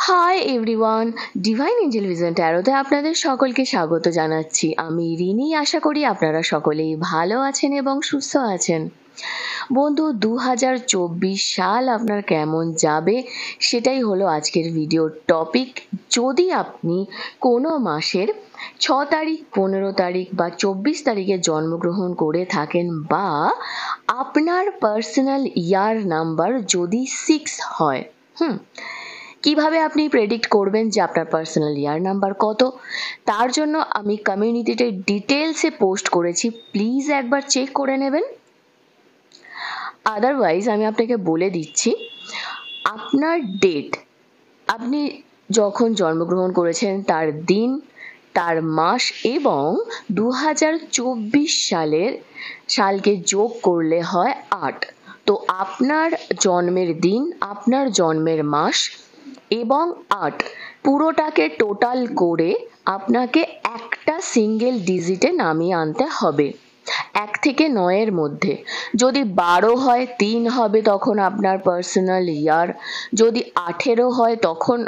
High everyone, divine angel vision ট্যারোতে আপনাদের সকলকে স্বাগত জানাচ্ছি। আমি রিনি। আশা করি আপনারা সকলেই ভালো আছেন এবং সুস্থ আছেন। বন্ধু, 2024 সাল আপনার কেমন যাবে সেটাই হলো আজকের ভিডিওর টপিক। যদি আপনি কোনো মাসের 6 তারিখ, 15 তারিখ বা 24 তারিখে জন্মগ্রহণ করে থাকেন বা আপনার পার্সোনাল ইয়ার নাম্বার যদি 6 হয়, কিভাবে আপনি প্রেডিক্ট করবেন যে আপনার পার্সোনাল ইয়ার নাম্বার কত? তার জন্য আমি কমিউনিটিতে ডিটেলসে পোস্ট করেছি, প্লিজ একবার চেক করে নেবেন। আদারওয়াইজ আমি আপনাকে বলে দিচ্ছি, আপনার ডেট, আপনি যখন জন্মগ্রহণ করেছেন তার দিন, তার মাস এবং 2024 সালকে যোগ করলে হয় 8। তো আপনার জন্মের দিন, আপনার জন্মের মাস এবং 8 পুরোটাকে টোটাল করে আপনাকে একটা সিঙ্গেল ডিজিটে নামিয়ে আনতে হবে 1 থেকে 9-এর মধ্যে। যদি 12 হয় 3 হবে তখন আপনার পার্সোনাল ইয়ার, যদি 18 হয় তখন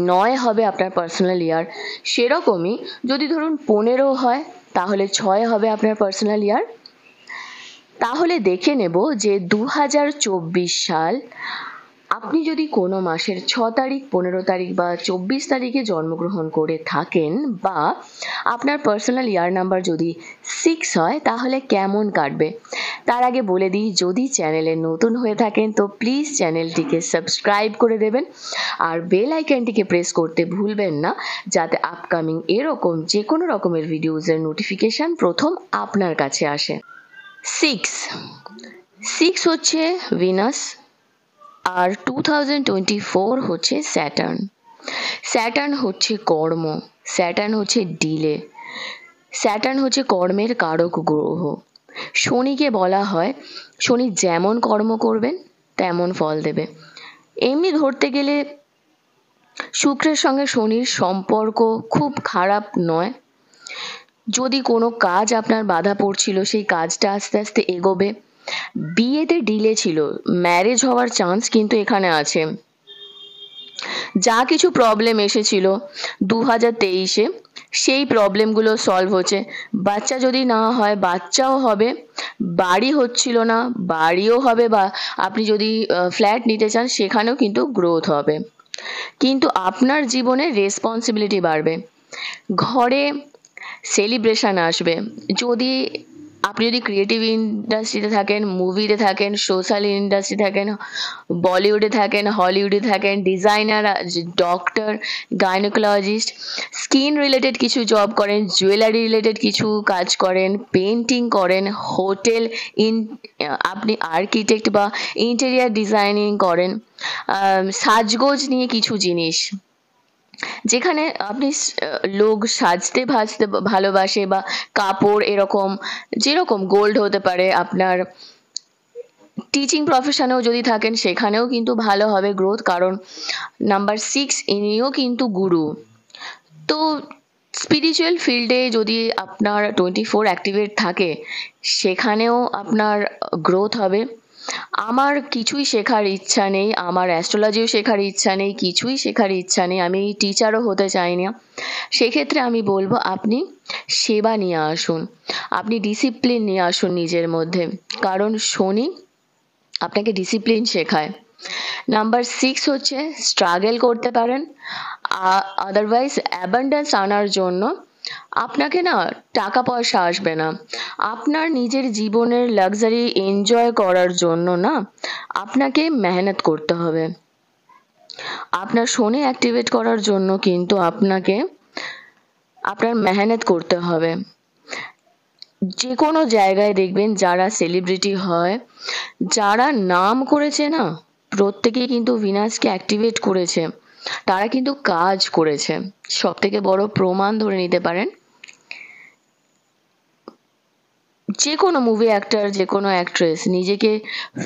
9 হবে আপনার পার্সোনাল ইয়ার। সেরকমই যদি ধরুন 15 হয় তাহলে 6 হবে আপনার পার্সোনাল ইয়ার। তাহলে দেখে নেব যে 2024 সাল আপনি যদি কোনো মাসের 6 তারিখ, 15 তারিখ বা 24 তারিখে জন্মগ্রহণ করে থাকেন বা আপনার পার্সোনাল ইয়ার নাম্বার যদি 6 হয় তাহলে কেমন কাটবে। তার আগে বলে দিই, যদি চ্যানেলে নতুন হয়ে থাকেন তো প্লিজ চ্যানেলটিকে সাবস্ক্রাইব করে দেবেন আর বেল আইকনটিকে প্রেস করতে ভুলবেন না, যাতে আপকামিং এরকম যে কোনো রকমের ভিডিওজের নোটিফিকেশান প্রথম আপনার কাছে আসে। 6 হচ্ছে ভিনাস আর 2024 হচ্ছে স্যাটার্ন। স্যাটার্ন হচ্ছে কর্ম, স্যাটার্ন হচ্ছে ডিলে, স্যাটার্ন হচ্ছে কর্মের কারক গ্রহ। শনিকে বলা হয় শনি যেমন কর্ম করবেন তেমন ফল দেবে। এমনি ধরতে গেলে শুক্রের সঙ্গে শনির সম্পর্ক খুব খারাপ নয়। যদি কোনো কাজ আপনার বাধা পড়ছিল সেই কাজটা আস্তে আস্তে এগোবে। বিয়েতে ডিলে ছিল, ম্যারেজ হওয়ার চান্স কিন্তু এখানে আছে। যা কিছু প্রবলেম এসেছিল 2023-এ সেই প্রবলেমগুলো সলভ হচ্ছে। বাচ্চা যদি না হয় বাচ্চাও হবে, বাড়ি হচ্ছিল না বাড়িও হবে, বা আপনি যদি ফ্ল্যাট নিতে চান সেখানেও কিন্তু গ্রোথ হবে। কিন্তু আপনার জীবনে রেসপন্সিবিলিটি বাড়বে, ঘরে সেলিব্রেশন আসবে। আপনি যদি ক্রিয়েটিভ ইন্ডাস্ট্রিতে থাকেন, মুভিতে থাকেন, সোশ্যাল ইন্ডাস্ট্রি থাকেন, বলিউডে থাকেন, হলিউডে থাকেন, designer, doctor, gynaecologist, skin related কিছু জব করেন, জুয়েলারি রিলেটেড কিছু কাজ করেন, পেন্টিং করেন, হোটেল, আপনি আর্কিটেক্ট বা ইন্টেরিয়ার ডিজাইনিং করেন, সাজগোজ নিয়ে কিছু জিনিস, যেখানে আপনি লোক সাজতে ভাজতে ভালোবাসে, বা কাপড়, এরকম যেরকম গোল্ড হতে পারে। আপনার টিচিং প্রফেশনেও যদি থাকেন সেখানেও কিন্তু ভালো হবে গ্রোথ, কারণ নাম্বার 6 ইনিও কিন্তু গুরু। তো স্পিরিচুয়াল ফিল্ডে যদি আপনার 24 অ্যাক্টিভেট থাকে সেখানেও আপনার গ্রোথ হবে। আমার কিছুই শেখার ইচ্ছা নেই, আমার অ্যাস্ট্রোলজিও শেখার ইচ্ছা নেই, কিছুই শেখার ইচ্ছা নেই, আমি টিচারও হতে চাই না। সেক্ষেত্রে আমি বলবো আপনি সেবা নিয়ে আসুন, আপনি ডিসিপ্লিন নিয়ে আসুন নিজের মধ্যে, কারণ শনি আপনাকে ডিসিপ্লিন শেখায়। নাম্বার 6 হচ্ছে স্ট্রাগল করতে পারেন। আদারওয়াইজ অ্যাবান্ডেন্স আনার জন্য আপনাকে না টাকা পয়সা আসবে না, আপনার নিজের জীবনের লাক্সারি এনজয় করার জন্য না আপনাকে মেহনত করতে হবে। আপনার শনি অ্যাক্টিভেট করার জন্য কিন্তু আপনাকে আপনার মেহনত করতে হবে। যে কোনো জায়গায় দেখবেন যারা সেলিব্রিটি হয়, যারা নাম করেছে না, প্রত্যেকেই কিন্তু ভিনাসকে অ্যাক্টিভেট করেছে, তারা কিন্তু কাজ করেছে। সব থেকে বড় প্রমাণ ধরে নিতে পারেন, যে কোনো মুভি অ্যাক্টর, যে কোনো অ্যাক্ট্রেস নিজেকে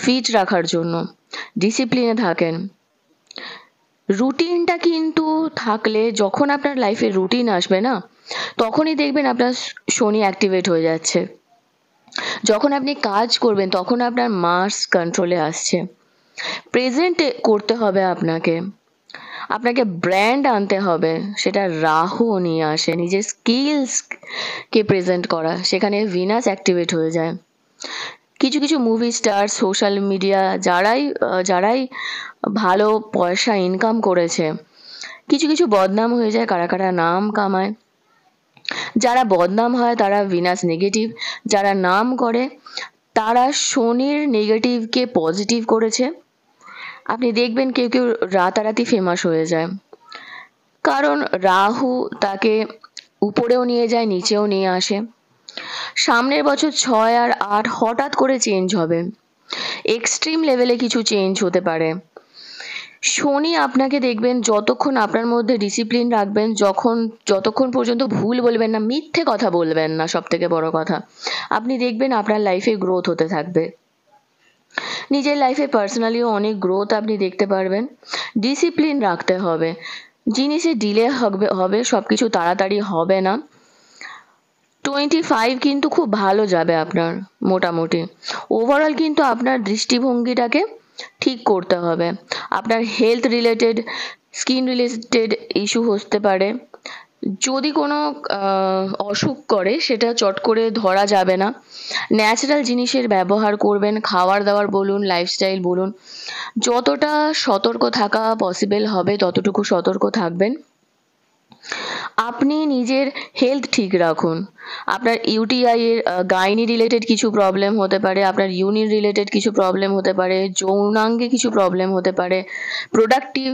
ফিট রাখার জন্য ডিসিপ্লিনে থাকেন। রুটিনটা কিন্তু থাকলে, যখন আপনার লাইফে রুটিন আসবে না তখনই দেখবেন আপনার শনি অ্যাক্টিভেট হয়ে যাচ্ছে। যখন আপনি কাজ করবেন তখন আপনার মার্স কন্ট্রোলে আসছে। প্রেজেন্ট করতে হবে আপনাকে। আপনাকে ব্র্যান্ড আনতে হবে, সেটা রাহু নিয়ে আসে। নিজের স্কিলসকে প্রেজেন্ট করা, সেখানে ভিনাস অ্যাক্টিভেট হয়ে যায়। কিছু কিছু মুভি স্টার, সোশ্যাল মিডিয়া, যারাই ভালো পয়সা ইনকাম করেছে, কিছু কিছু বদনাম হয়ে যায়। কারা কারা নাম কামায়? যারা বদনাম হয় তারা ভিনাস নেগেটিভ, যারা নাম করে তারা শনির নেগেটিভকে পজিটিভ করেছে। আপনি দেখবেন কেউ কেউ রাতারাতি ফেমাস হয়ে যায়, কারণ রাহু তাকে উপরেও নিয়ে যায়, নিচেও নিয়ে আসে। সামনের বছর 6 আর 8 হঠাৎ করে চেঞ্জ হবে, এক্সট্রিম লেভেলে কিছু চেঞ্জ হতে পারে। শনি আপনাকে দেখবেন, যতক্ষণ আপনার মধ্যে ডিসিপ্লিন রাখবেন, যতক্ষণ পর্যন্ত ভুল বলবেন না, মিথ্যে কথা বলবেন না, সব থেকে বড় কথা, আপনি দেখবেন আপনার লাইফে গ্রোথ হতে থাকবে। নিজের লাইফে পার্সোনালিও অনেক গ্রোথ আপনি দেখতে পারবেন। ডিসিপ্লিন রাখতে হবে, জিনিসে ডিলে হবে, সবকিছু তাড়াতাড়ি হবে না। 25 কিন্তু খুব ভালো যাবে আপনার, মোটামুটি ওভারঅল। কিন্তু আপনার দৃষ্টিভঙ্গিটাকে ঠিক করতে হবে। আপনার health related, skin related issue হতে পারে। যদি কোনো অসুখ করে, সেটা চট করে ধরা যাবে না। ন্যাচারাল জিনিসের ব্যবহার করবেন, খাওয়ার দাওয়ার বলুন, লাইফস্টাইল বলুন, যতটা সতর্ক থাকা পসিবল হবে ততটুকু সতর্ক থাকবেন। আপনি নিজের হেলথ ঠিক রাখুন। আপনার ইউটিআই এর গাইনি রিলেটেড কিছু প্রবলেম হতে পারে, আপনার ইউরিন রিলেটেড কিছু প্রবলেম হতে পারে, যৌনাঙ্গে কিছু প্রবলেম হতে পারে, প্রোডাক্টিভ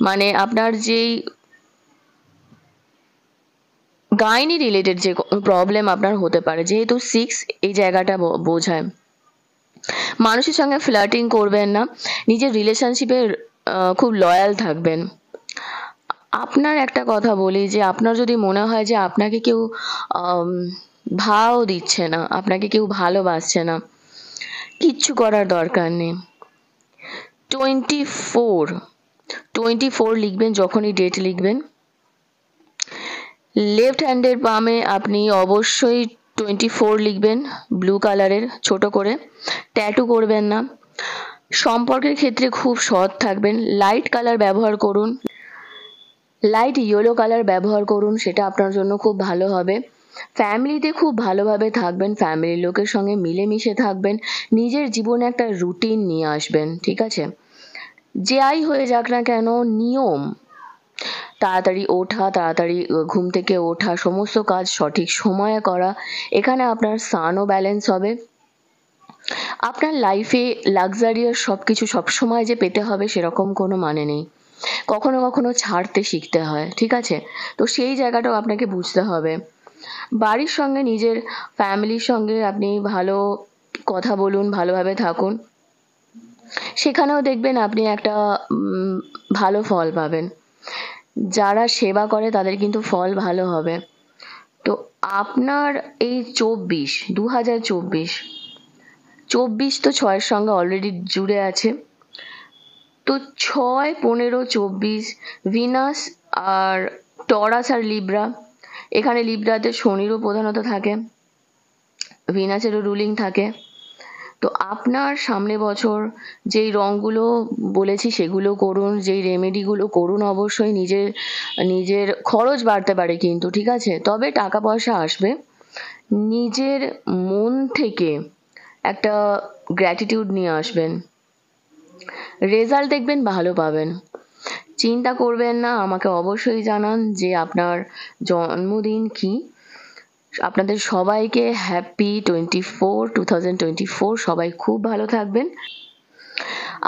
মানে আপনার যেই গাইনি রিলেটেড যে প্রবলেম আপনার হতে পারে, যেহেতু 6 এই জায়গাটা বোঝায়। মানুষের সঙ্গে ফ্লার্টিং করবেন না, নিজের রিলেশনশিপে খুব লয়াল থাকবেন। আপনার একটা কথা বলি, যে আপনার যদি মনে হয় যে আপনাকে কেউ ভাও দিচ্ছে না, আপনাকে কেউ ভালোবাসছে না, কিচ্ছু করার দরকার নেই। 24 লিখবেন, যখনই ডেট লিখবেন। লেফট হ্যান্ডের বামে আপনি অবশ্যই 24 লিখবেন, ব্লু কালারের ছোট করে। ট্যাটু করবেন না। সম্পর্কের ক্ষেত্রে খুব সৎ থাকবেন। লাইট কালার ব্যবহার করুন, লাইট ইয়েলো কালার ব্যবহার করুন, সেটা আপনার জন্য খুব ভালো হবে। ফ্যামিলিতে খুব ভালোভাবে থাকবেন, ফ্যামিলির লোকের সঙ্গে মিলেমিশে থাকবেন, নিজের জীবনে একটা রুটিন নিয়ে আসবেন, ঠিক আছে? যাই হয়ে যাক না কেন, নিয়ম, তাড়াতাড়ি ওঠা, তাড়াতাড়ি ঘুম থেকে ওঠা, সমস্ত কাজ সঠিক সময়ে করা, এখানে আপনার সানও ব্যালেন্স হবে। আপনার লাইফে লাক্সারিয়াস সবকিছু সবসময় যে পেতে হবে সেরকম কোনো মানে নেই, কখনো কখনো ছাড়তে শিখতে হয়, ঠিক আছে? তো সেই জায়গাটাও আপনাকে বুঝতে হবে। বাড়ির সঙ্গে, নিজের ফ্যামিলির সঙ্গে আপনি ভালো কথা বলুন, ভালোভাবে থাকুন, সেখানেও দেখবেন আপনি একটা ভালো ফল পাবেন। যারা সেবা করে তাদের কিন্তু ফল ভালো হবে। তো আপনার এই 2024 তো 6-এর সঙ্গে অলরেডি জুড়ে আছে। তো 6, 15, 24 ভিনাস আর টরাস আর লিব্রা, এখানে লিব্রাতে শনিরও প্রধানত থাকে, ভিনাসেরও রুলিং থাকে। তো আপনার সামনে বছর যেই রঙগুলো বলেছি সেগুলো করুন, যেই রেমেডিগুলো করুন, অবশ্যই নিজের খরচ বাড়তে পারে কিন্তু, ঠিক আছে? তবে টাকা পয়সা আসবে। নিজের মন থেকে একটা গ্র্যাটিটিউড নিয়ে আসবেন, রেজাল্ট দেখবেন ভালো পাবেন। চিন্তা করবেন না, আমাকে অবশ্যই জানান যে আপনার জন্মদিন কি। আপনাদের সবাইকে হ্যাপি 2024, সবাই খুব ভালো থাকবেন।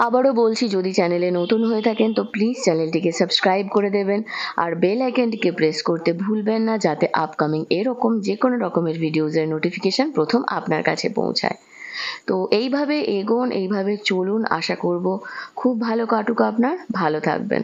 আবারও বলছি, যদি চ্যানেলে নতুন হয়ে থাকেন তো প্লিজ চ্যানেলটিকে সাবস্ক্রাইব করে দেবেন, আর বেল আইকনটিকে প্রেস করতে ভুলবেন না, যাতে আপকামিং এরকম যে কোনো রকমের ভিডিওজের নোটিফিকেশন প্রথম আপনার কাছে পৌঁছায়। তো এইভাবে এগোন, এইভাবে চলুন, আশা করব খুব ভালো কাটুক আপনার। ভালো থাকবেন।